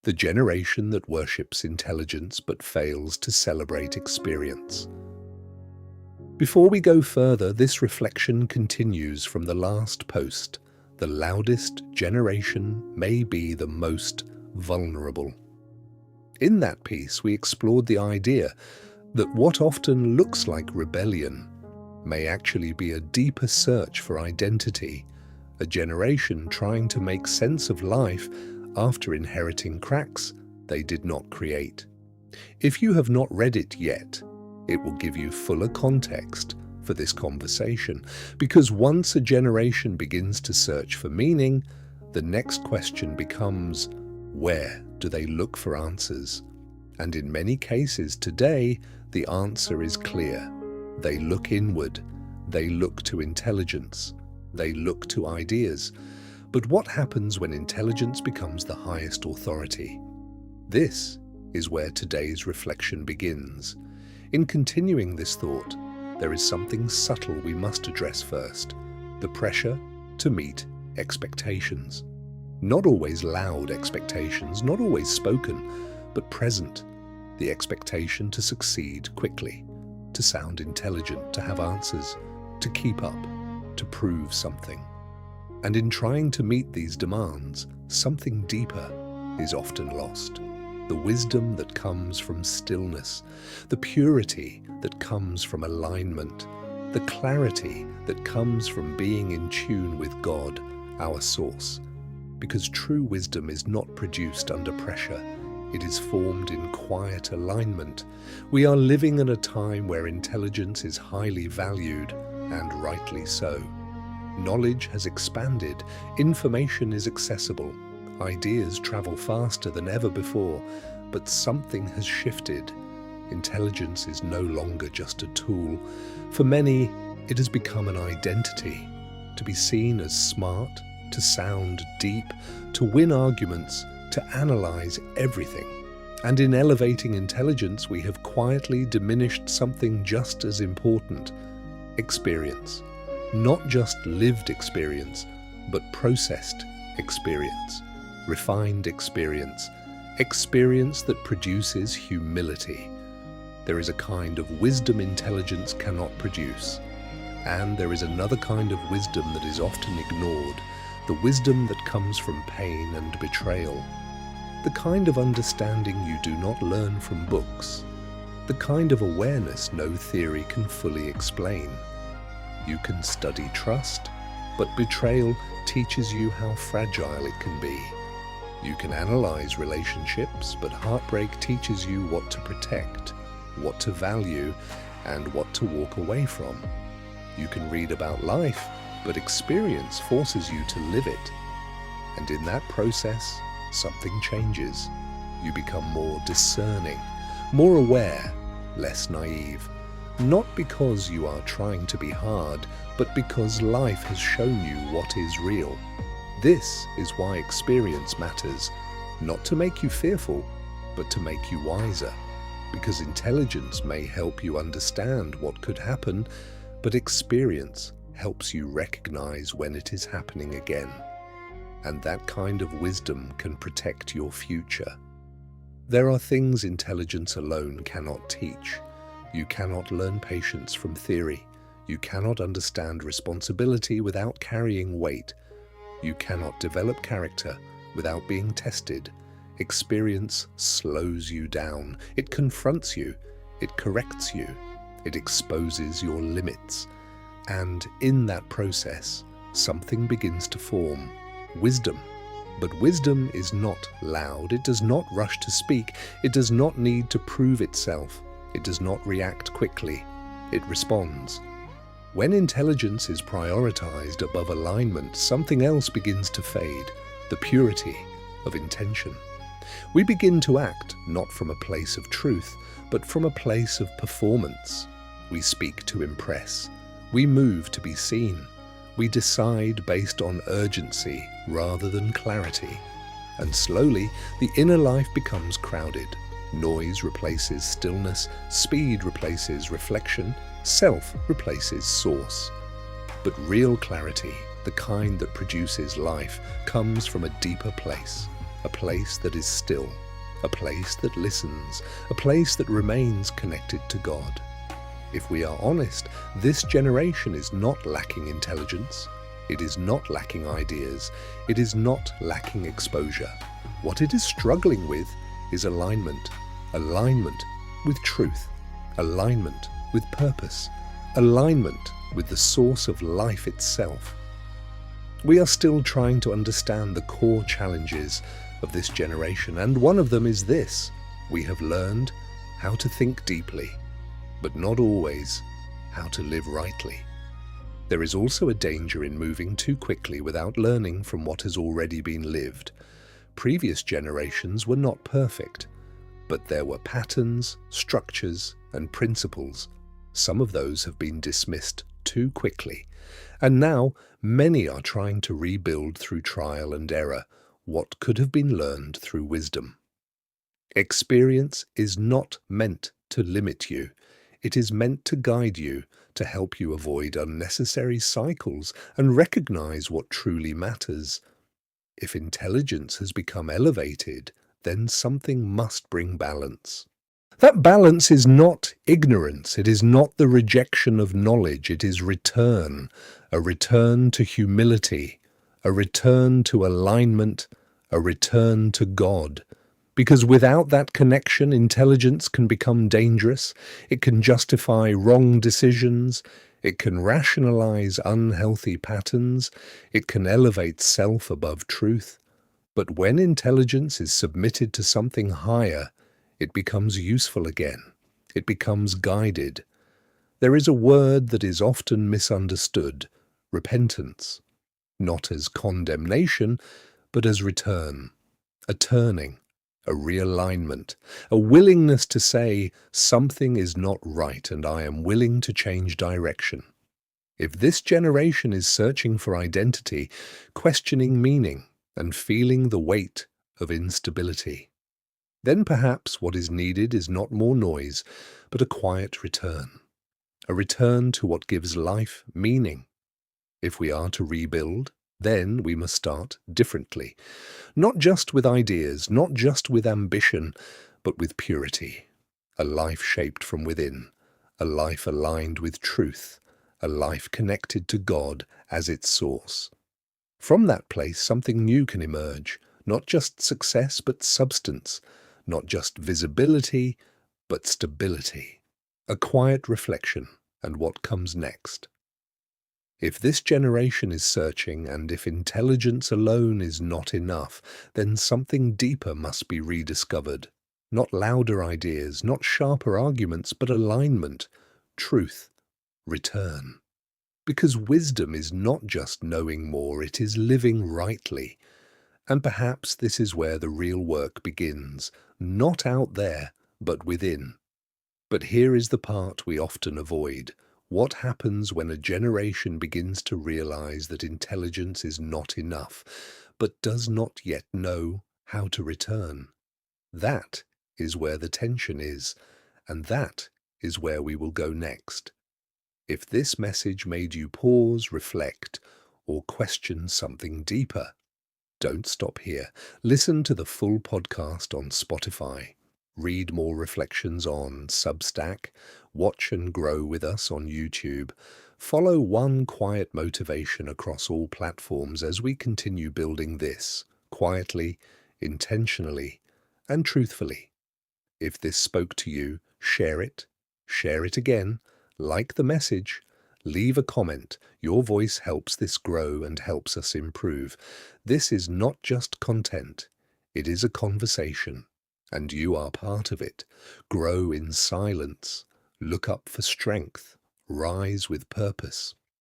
the generation that worships intelligence but fails to celebrate experience. Before we go further, this reflection continues from the last post. The loudest generation may be the most vulnerable. In that piece, we explored the idea that what often looks like rebellion may actually be a deeper search for identity, a generation trying to make sense of life after inheriting cracks they did not create. If you have not read it yet, it will give you fuller context for this conversation, because once a generation begins to search for meaning, the next question becomes, where do they look for answers? And in many cases today, the answer is clear. They look inward, they look to intelligence, they look to ideas. But what happens when intelligence becomes the highest authority? This is where today's reflection begins. In continuing this thought, there is something subtle we must address first: the pressure to meet expectations. Not always loud expectations, not always spoken, but present. The expectation to succeed quickly, to sound intelligent, to have answers, to keep up, to prove something. And in trying to meet these demands, something deeper is often lost. The wisdom that comes from stillness, the purity that comes from alignment, the clarity that comes from being in tune with God, our source. Because true wisdom is not produced under pressure, it is formed in quiet alignment. We are living in a time where intelligence is highly valued, and rightly so. Knowledge has expanded, information is accessible, ideas travel faster than ever before, but something has shifted. Intelligence is no longer just a tool. For many, it has become an identity, to be seen as smart, to sound deep, to win arguments, to analyze everything. And in elevating intelligence, we have quietly diminished something just as important: experience. Not just lived experience, but processed experience, refined experience, experience that produces humility. There is a kind of wisdom intelligence cannot produce, and there is another kind of wisdom that is often ignored, the wisdom that comes from pain and betrayal, the kind of understanding you do not learn from books, the kind of awareness no theory can fully explain. You can study trust, but betrayal teaches you how fragile it can be. You can analyze relationships, but heartbreak teaches you what to protect, what to value, and what to walk away from. You can read about life, but experience forces you to live it. And in that process, something changes. You become more discerning, more aware, less naive. Not because you are trying to be hard, but because life has shown you what is real. This is why experience matters, not to make you fearful, but to make you wiser. Because intelligence may help you understand what could happen, but experience helps you recognize when it is happening again. And that kind of wisdom can protect your future. There are things intelligence alone cannot teach. You cannot learn patience from theory. You cannot understand responsibility without carrying weight. You cannot develop character without being tested. Experience slows you down. It confronts you. It corrects you. It exposes your limits. And in that process, something begins to form: wisdom. But wisdom is not loud. It does not rush to speak. It does not need to prove itself. It does not react quickly. It responds. When intelligence is prioritized above alignment, something else begins to fade: the purity of intention. We begin to act not from a place of truth, but from a place of performance. We speak to impress. We move to be seen. We decide based on urgency rather than clarity. And slowly, the inner life becomes crowded. Noise replaces stillness, speed replaces reflection, self replaces source. But real clarity, the kind that produces life, comes from a deeper place. a place that is still, a place that listens, a place that remains connected to God. If we are honest, this generation is not lacking intelligence. It is not lacking ideas. It is not lacking exposure. What it is struggling with is alignment. Alignment with truth. Alignment with purpose. Alignment with the source of life itself. We are still trying to understand the core challenges of this generation, and one of them is this: we have learned how to think deeply, but not always how to live rightly. There is also a danger in moving too quickly without learning from what has already been lived. Previous generations were not perfect, but there were patterns, structures, and principles. Some of those have been dismissed too quickly, and now many are trying to rebuild through trial and error what could have been learned through wisdom. Experience is not meant to limit you. It is meant to guide you, to help you avoid unnecessary cycles and recognize what truly matters. If intelligence has become elevated, then something must bring balance. That balance is not ignorance. It is not the rejection of knowledge. It is return, a return to humility, a return to alignment, a return to God. Because without that connection, intelligence can become dangerous. It can justify wrong decisions. It can rationalize unhealthy patterns. It can elevate self above truth. But when intelligence is submitted to something higher, it becomes useful again. It becomes guided. There is a word that is often misunderstood: repentance. Not as condemnation, but as return, a turning, a realignment, a willingness to say, something is not right and I am willing to change direction. If this generation is searching for identity, questioning meaning, and feeling the weight of instability, then perhaps what is needed is not more noise, but a quiet return. A return to what gives life meaning. If we are to rebuild, then we must start differently. Not just with ideas, not just with ambition, but with purity. A life shaped from within. A life aligned with truth. A life connected to God as its source. From that place, something new can emerge. Not just success, but substance. Not just visibility, but stability. A quiet reflection and what comes next. If this generation is searching, and if intelligence alone is not enough, then something deeper must be rediscovered. Not louder ideas, not sharper arguments, but alignment, truth, return. Because wisdom is not just knowing more, it is living rightly. And perhaps this is where the real work begins, not out there, but within. But here is the part we often avoid. What happens when a generation begins to realize that intelligence is not enough, but does not yet know how to return? That is where the tension is, and that is where we will go next. If this message made you pause, reflect, or question something deeper, don't stop here. Listen to the full podcast on Spotify. Read more reflections on Substack. Watch and grow with us on YouTube. Follow One Quiet Motivation across all platforms as we continue building this quietly, intentionally, and truthfully. If this spoke to you, share it again, like the message, leave a comment. Your voice helps this grow and helps us improve. This is not just content, it is a conversation, and you are part of it. Grow in silence, look up for strength, rise with purpose.